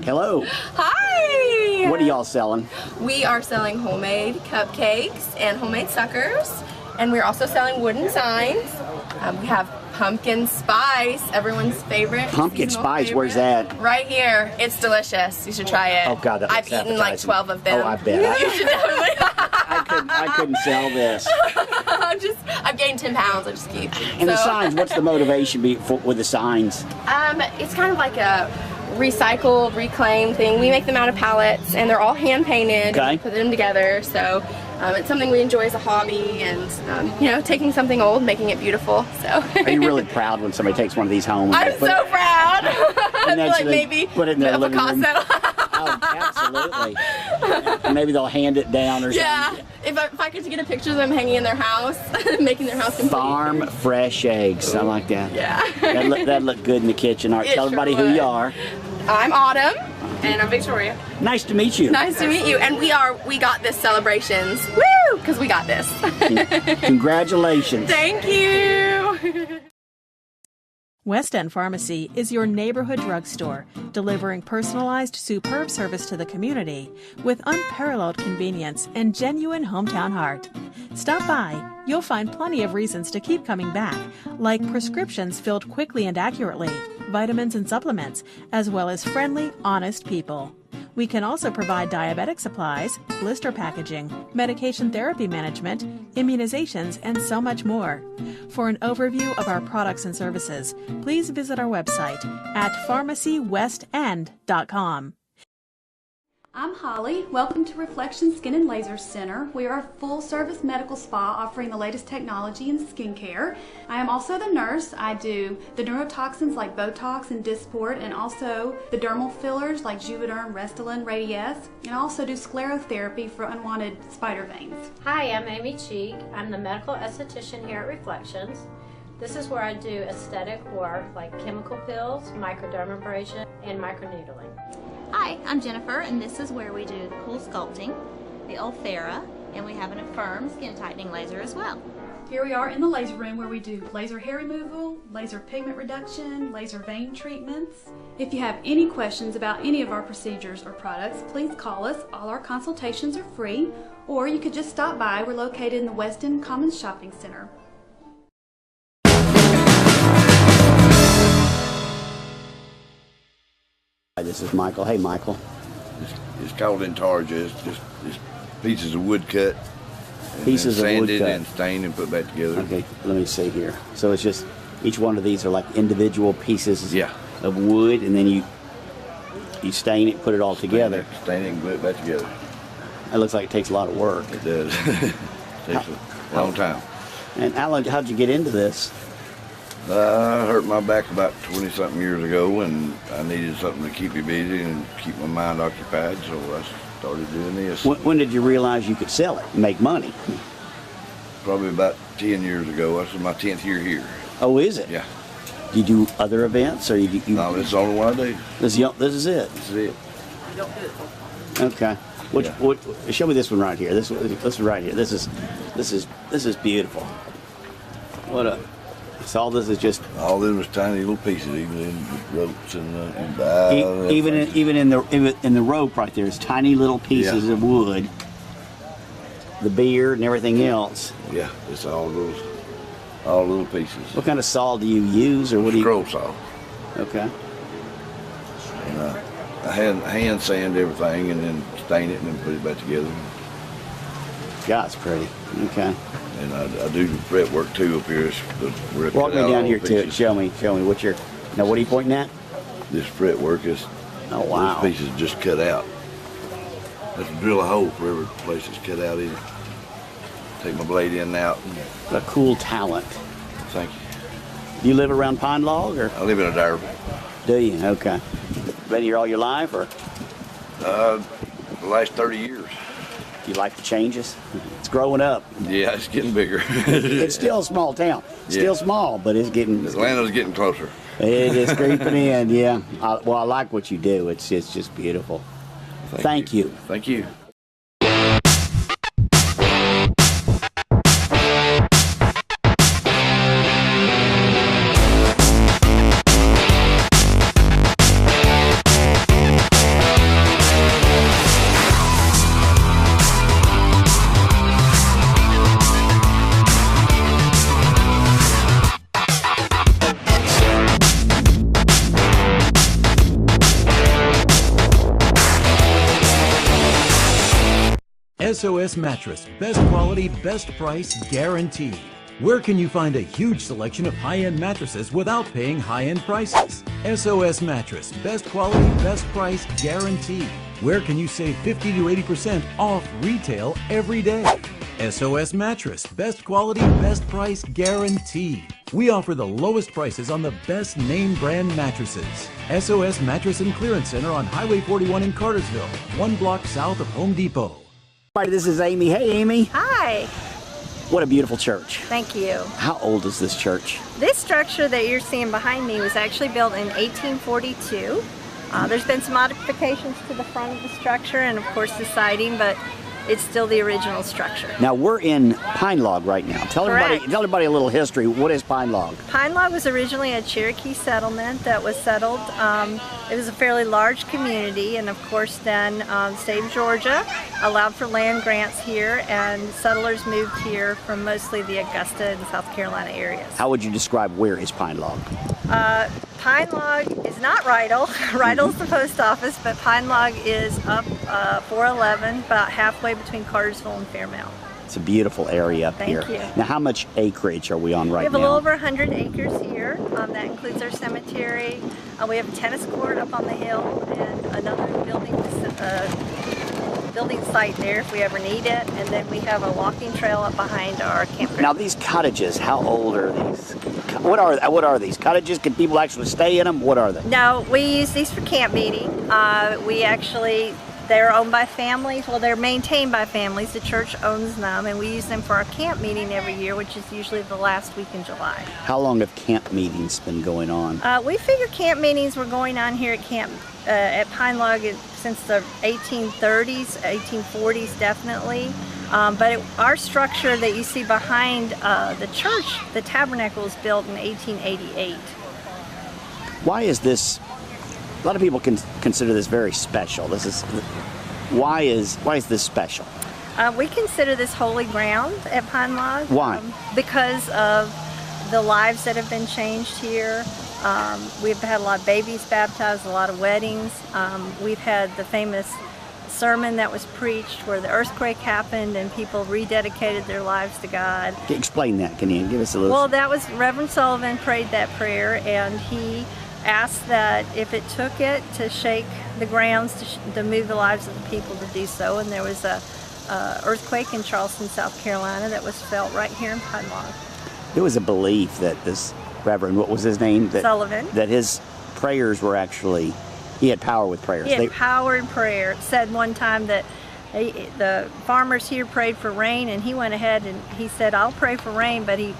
dog. Hello. Hi! What are y'all selling? We are selling homemade cupcakes and homemade suckers, and we're also selling wooden signs. We have pumpkin spice, everyone's favorite. Pumpkin spice, favorite. Where's that? Right here. It's delicious. You should try it. Oh God, that I've looks eaten like appetizing. 12 of them. Oh, I bet. You should definitely. I couldn't sell this. I've gained 10 pounds. I just keep. And the signs, what's the motivation with the signs? It's kind of like a recycled, reclaimed thing. We make them out of pallets, and they're all hand painted. Okay. We put them together, so it's something we enjoy as a hobby, and you know, taking something old, making it beautiful. So. Are you really proud when somebody takes one of these home? I'm so proud. I feel like maybe put it in their living room. Oh, absolutely. And maybe they'll hand it down or something. Yeah. If I could get a picture of them hanging in their house, making their house complete. Farm fresh eggs. I like that. Yeah. That'd look good in the kitchen. All right, tell everybody who you are. I'm Autumn. And I'm Victoria. Nice to meet you. Nice to meet you. And we got this celebrations. Woo! Because we got this. Congratulations. Thank you. West End Pharmacy is your neighborhood drugstore, delivering personalized, superb service to the community with unparalleled convenience and genuine hometown heart. Stop by. You'll find plenty of reasons to keep coming back, like prescriptions filled quickly and accurately, vitamins and supplements, as well as friendly, honest people. We can also provide diabetic supplies, blister packaging, medication therapy management, immunizations, and so much more. For an overview of our products and services, please visit our website at pharmacywestend.com. I'm Holly. Welcome to Reflection Skin and Laser Center. We are a full-service medical spa offering the latest technology in skincare. I am also the nurse. I do the neurotoxins like Botox and Dysport, and also the dermal fillers like Juvederm, Restylane, Radiesse, and I also do sclerotherapy for unwanted spider veins. Hi, I'm Amy Cheek. I'm the medical esthetician here at Reflections. This is where I do aesthetic work like chemical peels, microdermabrasion, and microneedling. Hi, I'm Jennifer, and this is where we do the cool sculpting, the Ulthera, and we have an Affirm skin tightening laser as well. Here we are in the laser room where we do laser hair removal, laser pigment reduction, laser vein treatments. If you have any questions about any of our procedures or products, please call us. All our consultations are free, or you could just stop by. We're located in the West End Commons Shopping Center. This is Michael. Hey, Michael. It's called intarsia. It's just pieces of wood cut. Pieces of wood cut. Sanded and stained and put back together. Okay, let me see here. So it's just, each one of these are like individual pieces of wood, and then you stain it, put it all together. Stain it and put it back together. It looks like it takes a lot of work. It does. It takes a long time. And how'd you get into this? I hurt my back about 20-something years ago, and I needed something to keep me busy and keep my mind occupied, so I started doing this. When did you realize you could sell it and make money? Probably about 10 years ago. This is my 10th year here. Oh, is it? Yeah. Do you do other events, or you? No, this is the only one I do. This is it. This is it. Okay. Show me this one right here. This right here. This is beautiful. So all this is just. All this was tiny little pieces, even in ropes and even in the rope right there is tiny little pieces of wood. The beard and everything else. Yeah, it's all little pieces. What kind of saw do you use, or what do you? Scroll saw. Okay. And I hand sand everything and then stain it and then put it back together. God, it's pretty. Okay. And I do the fret work too up here. Walk me down here to it. Show me what you're. Now, what are you pointing at? This fret work is. Oh wow. These pieces just cut out. I have to drill a hole for every place it's cut out in. Take my blade in and out. What a cool talent. Thank you. Do you live around Pine Log, or? I live in a Derby. Do you? Okay. Been here all your life, or? The last 30 years. Do you like the changes? It's growing up. Yeah, it's getting bigger. It's still a small town. Still small, but it's getting. Atlanta's getting closer. It is creeping in, yeah. I like what you do. It's just beautiful. Thank you. Thank you. SOS Mattress, best quality, best price, guaranteed. Where can you find a huge selection of high-end mattresses without paying high-end prices? SOS Mattress, best quality, best price, guaranteed. Where can you save 50 to 80% off retail every day? SOS Mattress, best quality, best price, guaranteed. We offer the lowest prices on the best name brand mattresses. SOS Mattress and Clearance Center on Highway 41 in Cartersville, 1 block south of Home Depot. Hi, this is Amy. Hey, Amy. Hi. What a beautiful church. Thank you. How old is this church? This structure that you're seeing behind me was actually built in 1842. There's been some modifications to the front of the structure and of course the siding, but it's still the original structure. Now we're in Pine Log right now. Tell everybody a little history. What is Pine Log? Pine Log was originally a Cherokee settlement that was settled. It was a fairly large community, and of course then the state of Georgia allowed for land grants here, and settlers moved here from mostly the Augusta and South Carolina areas. How would you describe where is Pine Log? Pine Log is not Rydell. Rydell's the post office, but Pine Log is up 411, about halfway between Cartersville and Fairmount. It's a beautiful area up here. Thank you. Now, how much acreage are we on right now? We have a little over 100 acres here. That includes our cemetery. We have a tennis court up on the hill and another building site there if we ever need it. And then we have a walking trail up behind our campground. Now, these cottages, how old are these? What are these? Cottages? Can people actually stay in them? What are they? No, we use these for camp meeting. They're owned by families. Well, they're maintained by families. The church owns them, and we use them for our camp meeting every year, which is usually the last week in July. How long have camp meetings been going on? We figure camp meetings were going on here at Pine Log since the 1830s, 1840s definitely. But our structure that you see behind the church, the tabernacle, was built in 1888. Why is this? A lot of people consider this very special. Why is this special? We consider this holy ground at Pine Log. Why? Because of the lives that have been changed here. We've had a lot of babies baptized, a lot of weddings. We've had the famous sermon that was preached where the earthquake happened and people rededicated their lives to God. Explain that. Can you give us a little? Well, that was Reverend Sullivan prayed that prayer, and he asked that if it took it to shake the grounds to move the lives of the people, to do so. And there was a earthquake in Charleston, South Carolina that was felt right here in Pine Log. There was a belief that this Reverend, what was his name? Sullivan. That his prayers were actually, he had power with prayers. He had power in prayer. It said one time that the farmers here prayed for rain, and he went ahead and he said, I'll pray for rain, but he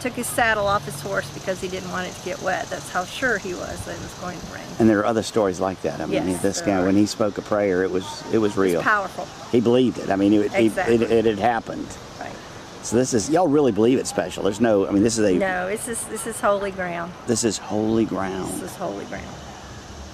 took his saddle off his horse because he didn't want it to get wet. That's how sure he was that it was going to rain. And there are other stories like that. I mean, yes, this guy, when he spoke a prayer, it was real. It's powerful. He believed it. I mean, Exactly. it had happened. Right. So this is, y'all really believe it's special. There's no, I mean, this is a... No, this is holy ground. This is holy ground. This is holy ground.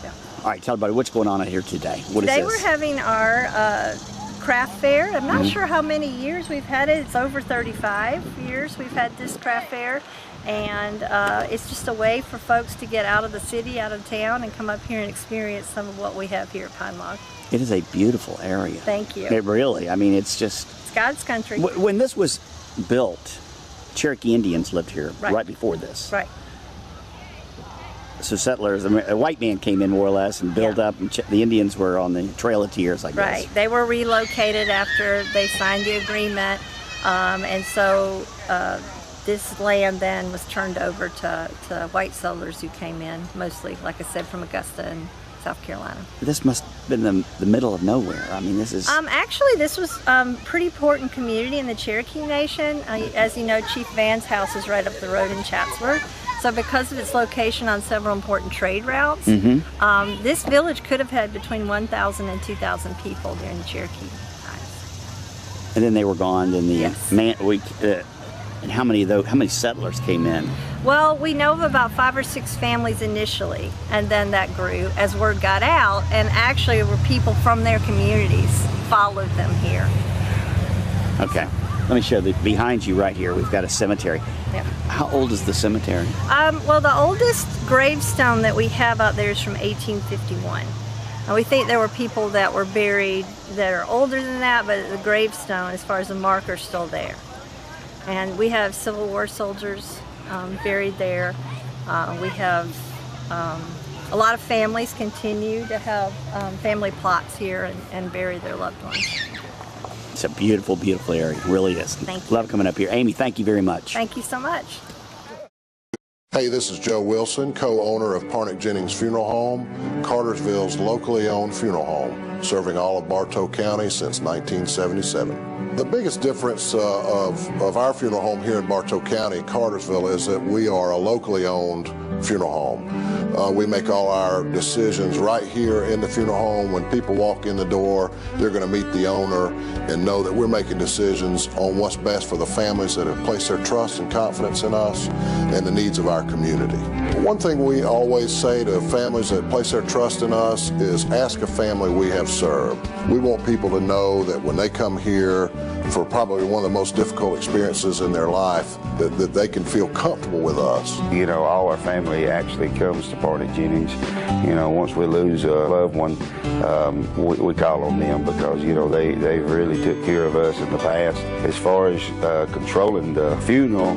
Yeah. All right, tell everybody what's going on out here today. What Today is this? we're having our craft fair. I'm not sure how many years we've had it. It's over 35 years we've had this craft fair. And it's just a way for folks to get out of the city, out of town, and come up here and experience some of what we have here at Pine Log. It is a beautiful area. Thank you. It really, I mean, it's just... It's God's country. When this was built, Cherokee Indians lived here right before this. Right. So settlers, I mean, a white man came in more or less and built up, and the Indians were on the Trail of Tears, I guess. Right. They were relocated after they signed the agreement, and so this land then was turned over to white settlers who came in, mostly, like I said, from Augusta and South Carolina. This must have been the middle of nowhere. I mean, this is... Actually, this was pretty important community in the Cherokee Nation. As you know, Chief Van's house is right up the road in Chatsworth. So because of its location on several important trade routes, this village could have had between 1,000 and 2,000 people during the Cherokee times. And then they were gone, and Yes. and how many settlers came in? Well, we know of about 5 or 6 families initially, and then that grew as word got out, and actually were people from their communities followed them here. Okay, let me show behind you right here. We've got a cemetery. Yeah. How old is the cemetery? Well, the oldest gravestone that we have out there is from 1851. And we think there were people that were buried that are older than that, but the gravestone, as far as the marker, is still there. And we have Civil War soldiers buried there. We have a lot of families continue to have family plots here and bury their loved ones. It's a beautiful, beautiful area. It really is. Thank you. Love coming up here. Amy, thank you very much. Thank you so much. Hey, this is Joe Wilson, co-owner of Jennings Funeral Home, Cartersville's locally owned funeral home, serving all of Bartow County since 1977. The biggest difference of our funeral home here in Bartow County, Cartersville, is that we are a locally owned funeral home. We make all our decisions right here in the funeral home. When people walk in the door, they're going to meet the owner and know that we're making decisions on what's best for the families that have placed their trust and confidence in us and the needs of our community. One thing we always say to families that place their trust in us is ask a family we have served. We want people to know that when they come here for probably one of the most difficult experiences in their life, that they can feel comfortable with us. You know, all our family actually comes to Jennings. You know, once we lose a loved one, we call on them because, you know, they really took care of us in the past. As far as controlling the funeral,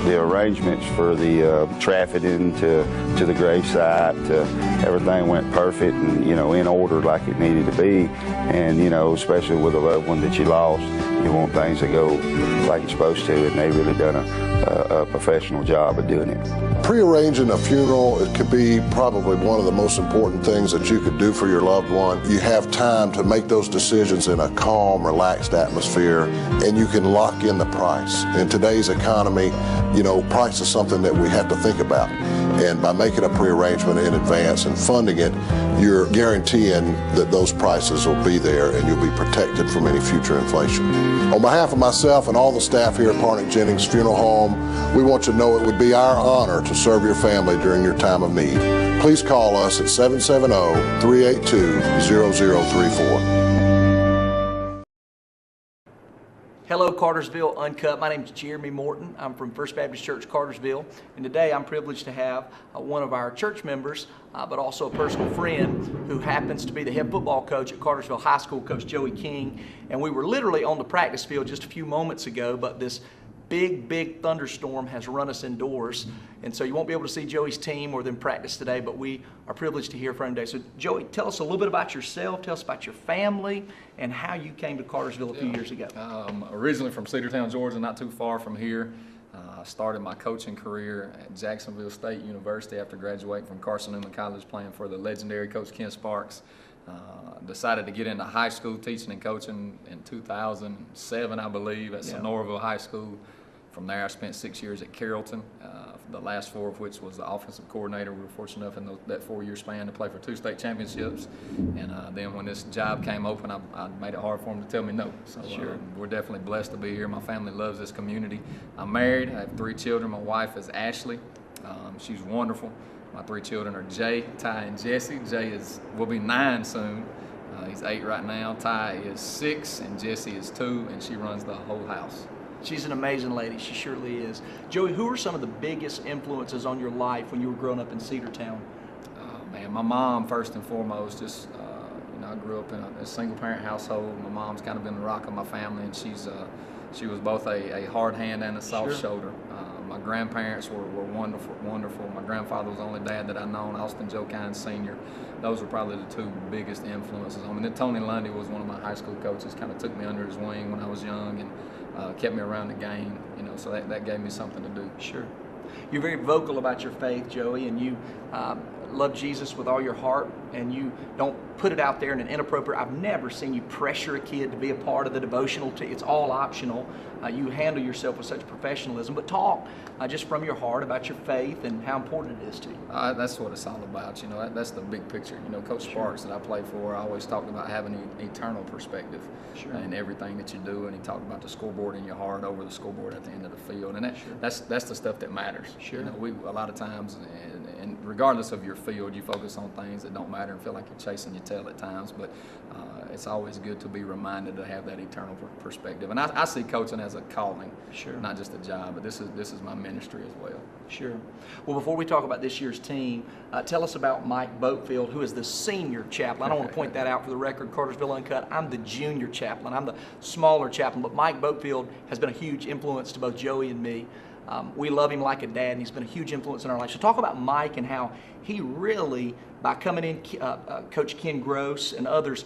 the arrangements for the trafficking to the gravesite, everything went perfect and, you know, in order like it needed to be. And, you know, especially with a loved one that you lost, you want things to go like it's supposed to, and they really done a professional job of doing it. Pre-arranging a funeral, it could be probably one of the most important things that you could do for your loved one. You have time to make those decisions in a calm, relaxed atmosphere, and you can lock in the price. In today's economy, you know, price is something that we have to think about. And by making a pre-arrangement in advance and funding it, you're guaranteeing that those prices will be there and you'll be protected from any future inflation. On behalf of myself and all the staff here at Jennings Funeral Home, we want you to know it would be our honor to serve your family during your time of need. Please call us at 770-382-0034. Hello, Cartersville UNCUT. My name is Jeremy Morton. I'm from First Baptist Church, Cartersville. And today I'm privileged to have one of our church members, but also a personal friend who happens to be the head football coach at Cartersville High School, Coach Joey King. And we were literally on the practice field just a few moments ago, but this big thunderstorm has run us indoors. And so you won't be able to see Joey's team or them practice today, but we are privileged to hear from him today. So Joey, tell us a little bit about yourself, tell us about your family, and how you came to Cartersville a few years ago. Originally from Cedartown, Georgia, not too far from here. I started my coaching career at Jacksonville State University after graduating from Carson College, playing for the legendary Coach Ken Sparks. Decided to get into high school teaching and coaching in 2007, I believe, at Sonoraville High School. From there, I spent 6 years at Carrollton, the last 4 of which was the offensive coordinator. We were fortunate enough in that 4-year span to play for 2 state championships. And then when this job came open, I made it hard for them to tell me no. So we're definitely blessed to be here. My family loves this community. I'm married. I have 3 children. My wife is Ashley. She's wonderful. My 3 children are Jay, Ty, and Jesse. Jay will be 9 soon. He's 8 right now. Ty is 6, and Jesse is 2, and she runs the whole house. She's an amazing lady. She surely is. Joey, who are some of the biggest influences on your life when you were growing up in Cedartown? Man, my mom, first and foremost. Just you know, I grew up in a single-parent household. My mom's kind of been the rock of my family, and she was both a hard hand and a soft shoulder. My grandparents were wonderful. My grandfather was the only dad that I've known, Austin Joe Kines Sr. Those were probably the 2 biggest influences on me. Then Tony Lundy was one of my high school coaches, kind of took me under his wing when I was young and kept me around the game, you know, so that gave me something to do. Sure. You're very vocal about your faith, Joey, and you love Jesus with all your heart, and you don't put it out there in an inappropriate. I've never seen you pressure a kid to be a part of the devotional. It's all optional. You handle yourself with such professionalism, but talk just from your heart about your faith and how important it is to you. That's what it's all about. You know, that's the big picture. You know, Coach Sparks that I played for, I always talked about having an eternal perspective in everything that you do, and he talked about the scoreboard in your heart over the scoreboard at the end of the field, and that's the stuff that matters. You know, a lot of times, and regardless of your your field, you focus on things that don't matter and feel like you're chasing your tail at times. But it's always good to be reminded to have that eternal perspective. And I see coaching as a calling, not just a job. But this is my ministry as well. Sure. Well, before we talk about this year's team, tell us about Mike Boatfield, who is the senior chaplain. I want to point that out for the record. Cartersville Uncut, I'm the junior chaplain. I'm the smaller chaplain, but Mike Boatfield has been a huge influence to both Joey and me. We love him like a dad, and he's been a huge influence in our life. So talk about Mike and how he really, by coming in, Coach Ken Gross and others,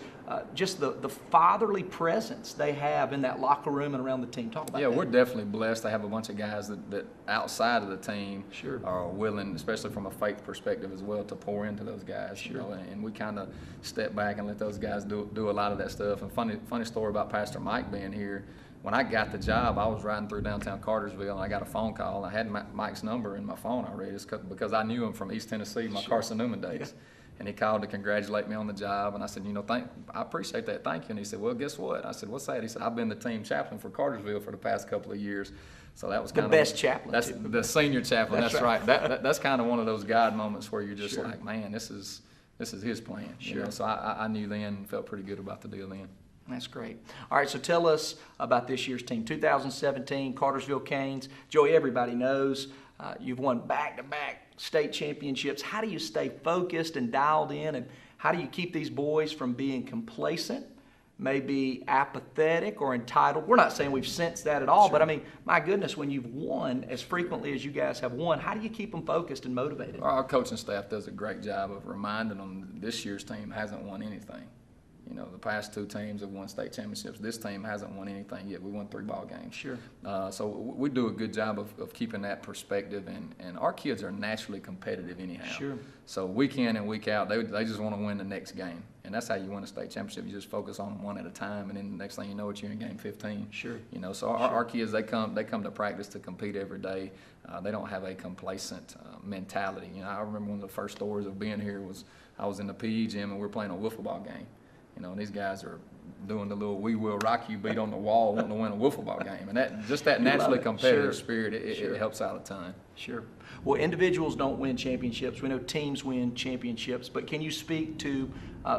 just the fatherly presence they have in that locker room and around the team. Talk about that. Yeah, we're definitely blessed to have a bunch of guys that outside of the team are willing, especially from a faith perspective as well, to pour into those guys. You know, and we kind of step back and let those guys do a lot of that stuff. And funny story about Pastor Mike being here. When I got the job, I was riding through downtown Cartersville, and I got a phone call. I had Mike's number in my phone already because I knew him from East Tennessee, my Carson Newman days. And he called to congratulate me on the job, and I said, I appreciate that, thank you. And he said, well, guess what? I said, what's that? He said, I've been the team chaplain for Cartersville for the past couple of years. So that was kind of the best chaplain. That's the senior chaplain. That's right. That's kind of one of those God moments where you're just like, man, this is his plan. You know? So I knew then and felt pretty good about the deal then. That's great. All right, so tell us about this year's team. 2017 Cartersville Canes. Joey, everybody knows you've won back-to-back state championships. How do you stay focused and dialed in, and how do you keep these boys from being complacent, maybe apathetic or entitled? We're not saying we've sensed that at all, but I mean, my goodness, when you've won as frequently as you guys have won, how do you keep them focused and motivated? Our coaching staff does a great job of reminding them that this year's team hasn't won anything. You know, the past two teams have won state championships. This team hasn't won anything yet. We won 3 ball games. So we do a good job of keeping that perspective, and our kids are naturally competitive anyhow. So week in and week out, they just want to win the next game. And that's how you win a state championship. You just focus on them one at a time, and then the next thing you know, you're in game 15. You know, so our kids, they come to practice to compete every day. They don't have a complacent mentality. You know, I remember one of the first stories of being here was I was in the PE gym and we were playing a wiffle ball game. You know, and these guys are doing the little "we will rock you" beat on the wall, wanting to win a wiffle ball game, and that naturally competitive spirit, it helps out a ton. Well, individuals don't win championships. We know teams win championships, but can you speak to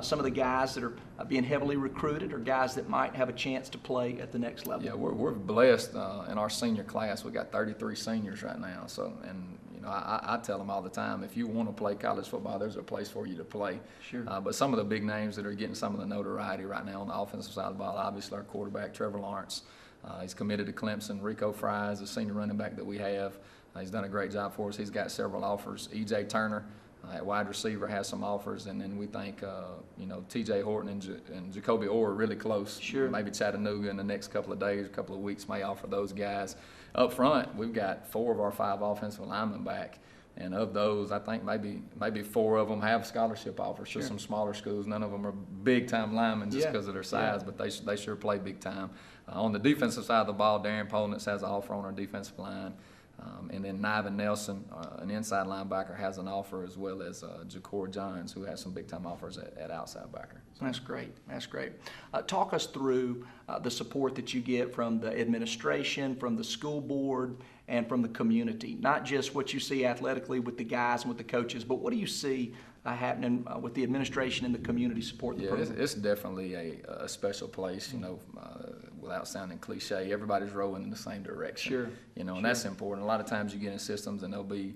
some of the guys that are being heavily recruited, or guys that might have a chance to play at the next level? Yeah, we're blessed in our senior class. We got 33 seniors right now. So, and you know, I tell them all the time, if you want to play college football, there's a place for you to play. But some of the big names that are getting some of the notoriety right now on the offensive side of the ball, obviously our quarterback, Trevor Lawrence. He's committed to Clemson. Rico Fry is the senior running back that we have. He's done a great job for us. He's got several offers. E.J. Turner at wide receiver has some offers, and then we think, you know, T.J. Horton and Jacoby Orr are really close. Maybe Chattanooga in the next couple of days, a couple of weeks may offer those guys. Up front, we've got 4 of our 5 offensive linemen back, and of those, I think maybe 4 of them have scholarship offers to some smaller schools. None of them are big-time linemen just because of their size, but they sure play big time. On the defensive side of the ball, Darren Polnitz has an offer on our defensive line. And then Niven Nelson, an inside linebacker, has an offer, as well as Jacor Johns, who has some big-time offers at outside backer. That's great. That's great. Talk us through the support that you get from the administration, from the school board, and from the community. Not just what you see athletically with the guys and with the coaches, but what do you see happening with the administration and the community support? It's definitely a special place, you know, without sounding cliche. Everybody's rowing in the same direction. You know, and that's important. A lot of times you get in systems and there'll be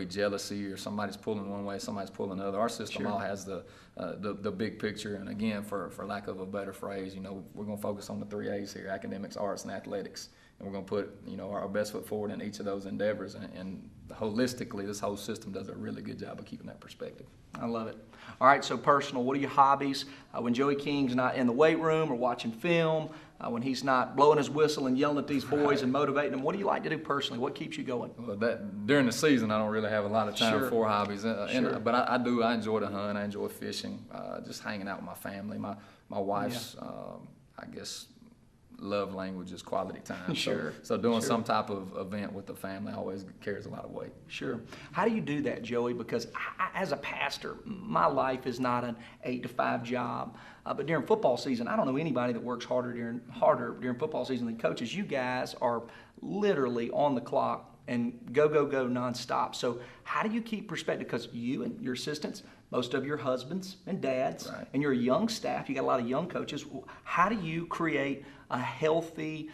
jealousy, or somebody's pulling one way, somebody's pulling another. Our system all has the big picture, and again, for lack of a better phrase, you know, we're going to focus on the 3 A's here: academics, arts, and athletics. And we're going to put, you know, our best foot forward in each of those endeavors. And holistically, this whole system does a really good job of keeping that perspective. I love it. All right, so personal, what are your hobbies? When Joey King's not in the weight room or watching film, when he's not blowing his whistle and yelling at these boys and motivating them, what do you like to do personally? What keeps you going? Well, during the season, I don't really have a lot of time for hobbies. But I enjoy the hunt. I enjoy fishing, just hanging out with my family. My wife's, I guess, love language is quality time. So doing some type of event with the family always carries a lot of weight. How do you do that, Joey? Because as a pastor, my life is not an 8-to-5 job. But during football season, I don't know anybody that works harder during football season than coaches. You guys are literally on the clock and go nonstop. So how do you keep perspective? Because you and your assistants, most of your husbands and dads, and your young staff, you got a lot of young coaches. How do you create a healthy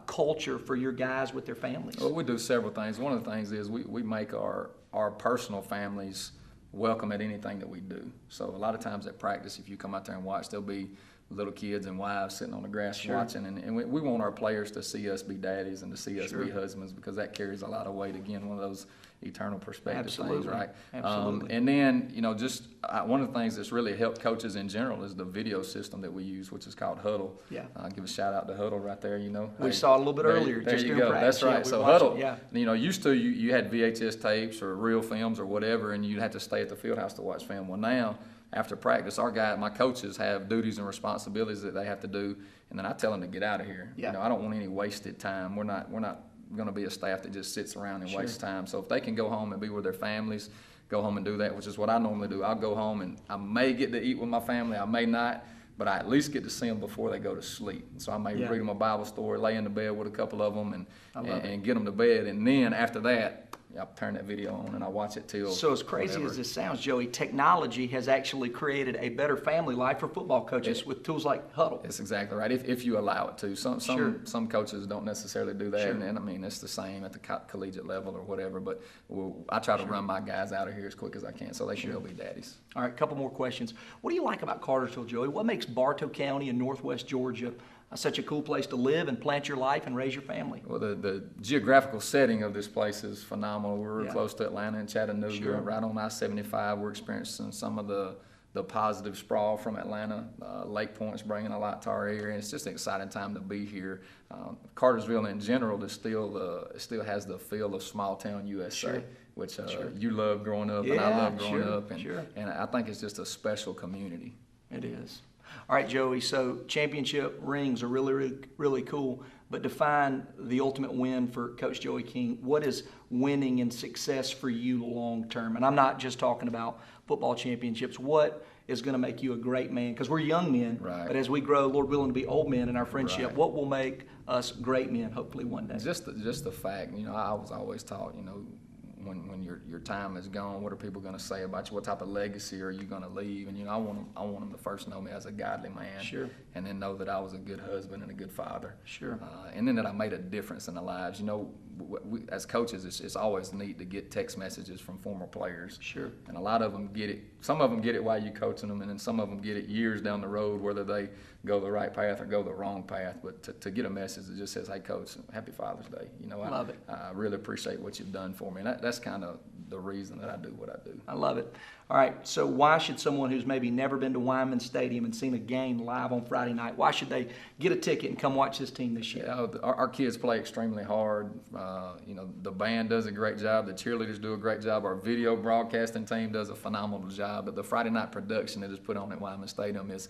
culture for your guys with their families? Well, we do several things. One of the things is we make our personal families welcome at anything that we do. So a lot of times at practice, if you come out there and watch, there'll be little kids and wives sitting on the grass watching, and we want our players to see us be daddies and to see us be husbands, because that carries a lot of weight. Again, one of those eternal perspective things, right? Absolutely. And then, just one of the things that's really helped coaches in general is the video system that we use, which is called Huddle. Yeah. Give a shout out to Huddle right there, We saw it a little bit earlier. There just you during go. practice. That's right. Yeah, So Huddle, used to you had VHS tapes or reel films or whatever, and you'd have to stay at the field house to watch film. Well, now, after practice, my coaches have duties and responsibilities that they have to do, and then I tell them to get out of here. Yeah. I don't want any wasted time. We're not going to be a staff that just sits around and wastes time. So if they can go home and be with their families, go home and do that, which is what I normally do. I'll go home and I may get to eat with my family, I may not, but I at least get to see them before they go to sleep. So I may read them a Bible story, lay in the bed with a couple of them, and get them to bed. And then after that, I'll turn that video on and I watch it till. So as crazy as this sounds, Joey, technology has actually created a better family life for football coaches with tools like Huddle. That's exactly right. If you allow it to. Some coaches don't necessarily do that, and I mean it's the same at the collegiate level or whatever. But I try to run my guys out of here as quick as I can so they can go be daddies. All right, a couple more questions. What do you like about Cartersville, Joey? What makes Bartow County in Northwest Georgia such a cool place to live and plant your life and raise your family? Well, the geographical setting of this place is phenomenal. We're real close to Atlanta and Chattanooga, right on I-75. We're experiencing some of the positive sprawl from Atlanta. Lake Point's bringing a lot to our area, and it's just an exciting time to be here. Cartersville in general is still has the feel of small town USA, which you love growing up, and I love growing up, and I think it's just a special community. It is. All right, Joey, so championship rings are really, really, really cool, but define the ultimate win for Coach Joey King. What is winning and success for you long term? And I'm not just talking about football championships. What is going to make you a great man? Because we're young men, but as we grow, Lord willing, to be old men in our friendship, what will make us great men hopefully one day? Just the fact, I was always taught, when your time is gone, what are people going to say about you? What type of legacy are you going to leave? And I want them to first know me as a godly man, and then know that I was a good husband and a good father, and then that I made a difference in their lives. We, as coaches, it's always neat to get text messages from former players, and a lot of them get it. Some of them get it while you're coaching them, and then some of them get it years down the road, whether they go the right path or go the wrong path. But to get a message that just says, "Hey, Coach, Happy Father's Day," love it. I really appreciate what you've done for me, and that's kind of the reason that I do what I do. I love it. All right, so why should someone who's maybe never been to Wyman Stadium and seen a game live on Friday night, why should they get a ticket and come watch this team this year? Our kids play extremely hard. The band does a great job. The cheerleaders do a great job. Our video broadcasting team does a phenomenal job. But the Friday night production that is put on at Wyman Stadium is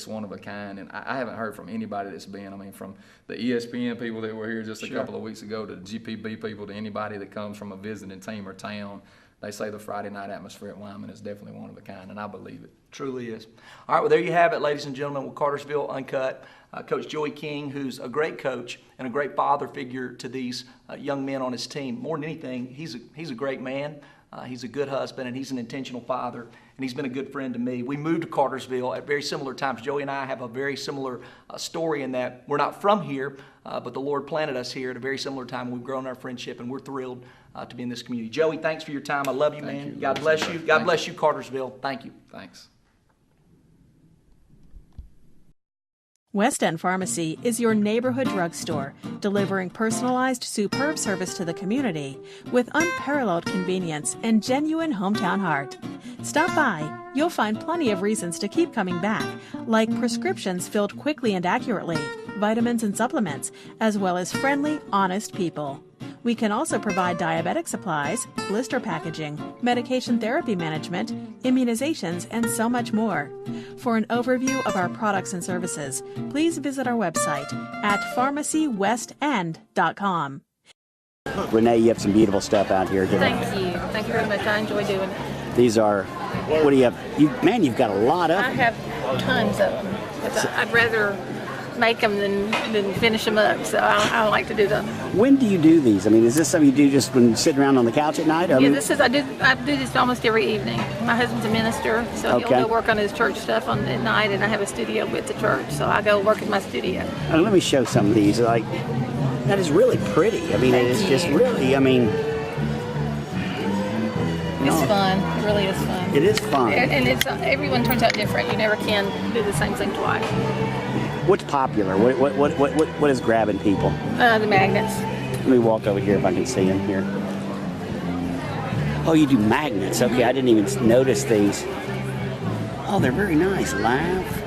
one of a kind. And I haven't heard from anybody that's been, from the ESPN people that were here just a couple of weeks ago to the GPB people to anybody that comes from a visiting team or town. They say the Friday night atmosphere at Wyman is definitely one of a kind, and I believe it. Truly is. All right, well, there you have it, ladies and gentlemen, with Cartersville Uncut. Coach Joey King, who's a great coach and a great father figure to these young men on his team. More than anything, he's a great man. He's a good husband, and he's an intentional father, and he's been a good friend to me. We moved to Cartersville at very similar times. Joey and I have a very similar story in that we're not from here, but the Lord planted us here at a very similar time. We've grown our friendship, and we're thrilled to be in this community. Joey, thanks for your time. I love you, man. God bless you. God bless you, Cartersville. Thank you. Thanks. West End Pharmacy is your neighborhood drugstore, delivering personalized, superb service to the community with unparalleled convenience and genuine hometown heart. Stop by. You'll find plenty of reasons to keep coming back, like prescriptions filled quickly and accurately, vitamins and supplements, as well as friendly, honest people. We can also provide diabetic supplies, blister packaging, medication therapy management, immunizations, and so much more. For an overview of our products and services, please visit our website at pharmacywestend.com. Renee, you have some beautiful stuff out here. Thank you. Thank you very much. I enjoy doing it. These are, what do you have? You've got a lot of them. I have tons of them. I'd rather make them than finish them up. So I like to do them. When do you do these? I mean, is this something you do just when sitting around on the couch at night? I Yeah, mean, I do this almost every evening. My husband's a minister, so he'll go work on his church stuff at night, and I have a studio with the church, so I go work in my studio. let me show some of these. Like, that is really pretty. I mean, it is just really, I mean... It's fun. It really is fun. It is fun. And it's everyone turns out different. You never can do the same thing twice. What's popular? What is grabbing people? The magnets. Let me walk over here if I can see them here. Oh, you do magnets. Okay, I didn't even notice these. Oh, they're very nice. Laugh.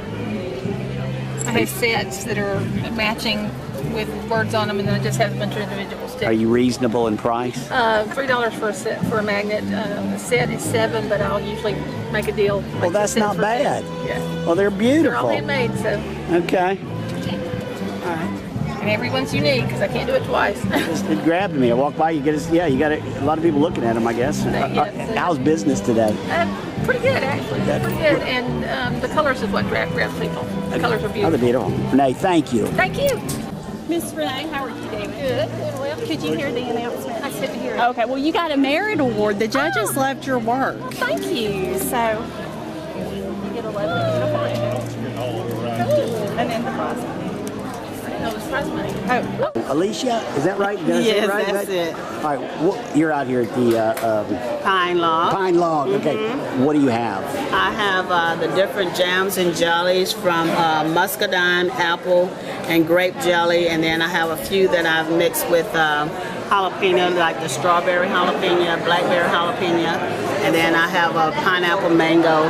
I have sets that are matching with words on them, and then I just have a bunch of individual sticks. Are you reasonable in price? $3 for a set for a magnet. The set is $7, but I'll usually make a deal. Well, that's not bad. Yeah. Well, they're beautiful. They're all handmade, so. Okay. All right. And everyone's unique because I can't do it twice. It grabbed me. I walked by. You got a lot of people looking at them, I guess. How's business today? Pretty good, actually. Pretty good. And the colors is what grabs people. The colors are beautiful. Oh, they're beautiful. Renee, thank you. Thank you. Miss Renee, how are you doing? Good. Well, could you hear the announcement? I couldn't hear it. Okay, well, you got a merit award. The judges loved your work. Thank you. So, you get a lovely uniform. And then the prize money. No, it's prize money. Oh. Alicia, is that right? Did I say it right? That's it. All right, you're out here at the Pine Log. Pine Log. Okay. What do you have? I have the different jams and jellies from muscadine, apple, and grape jelly, and then I have a few that I've mixed with jalapeno, like the strawberry jalapeno, blackberry jalapeno, and then I have a pineapple mango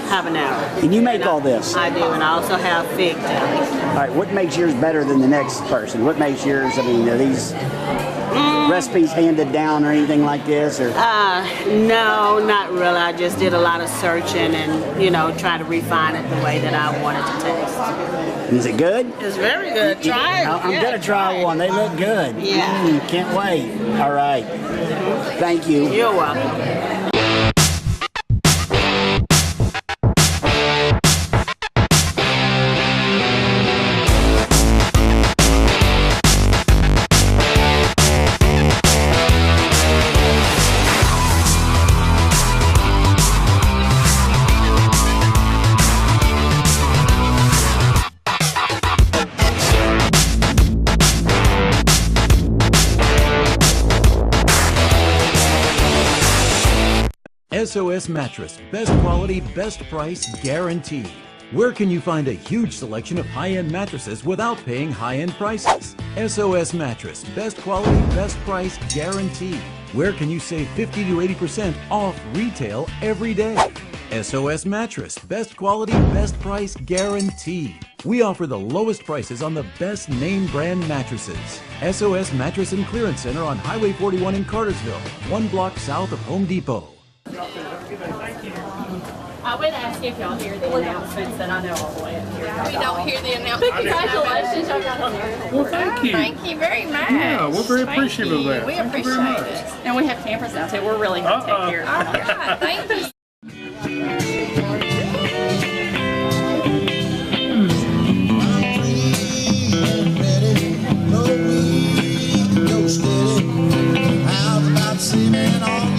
habanero. And you make all this? I do, and I also have fig jelly. All right, what makes yours better than the next person? What makes yours, I mean, are these recipes handed down or anything like this? Or? No, not really. I just did a lot of searching and, try to refine it the way that I want it to taste. Is it good? It's very good. Try it. I'm going to try one. They look good. Yeah. Can't wait. All right. Thank you. You're welcome. SOS Mattress, best quality, best price, guaranteed. Where can you find a huge selection of high-end mattresses without paying high-end prices? SOS Mattress, best quality, best price, guaranteed. Where can you save 50 to 80% off retail every day? SOS Mattress, best quality, best price, guaranteed. We offer the lowest prices on the best name brand mattresses. SOS Mattress and Clearance Center on Highway 41 in Cartersville, 1 block south of Home Depot. I would ask if y'all hear the announcements, and I know all the way up here. We don't hear the announcements. Congratulations, y'all got on there. Well, thank you. Thank you very much. Yeah, we're very appreciative of that. We Thank you very appreciate much. it. And we have campers out there. We're really going to take care of All right, thank you. How about sitting on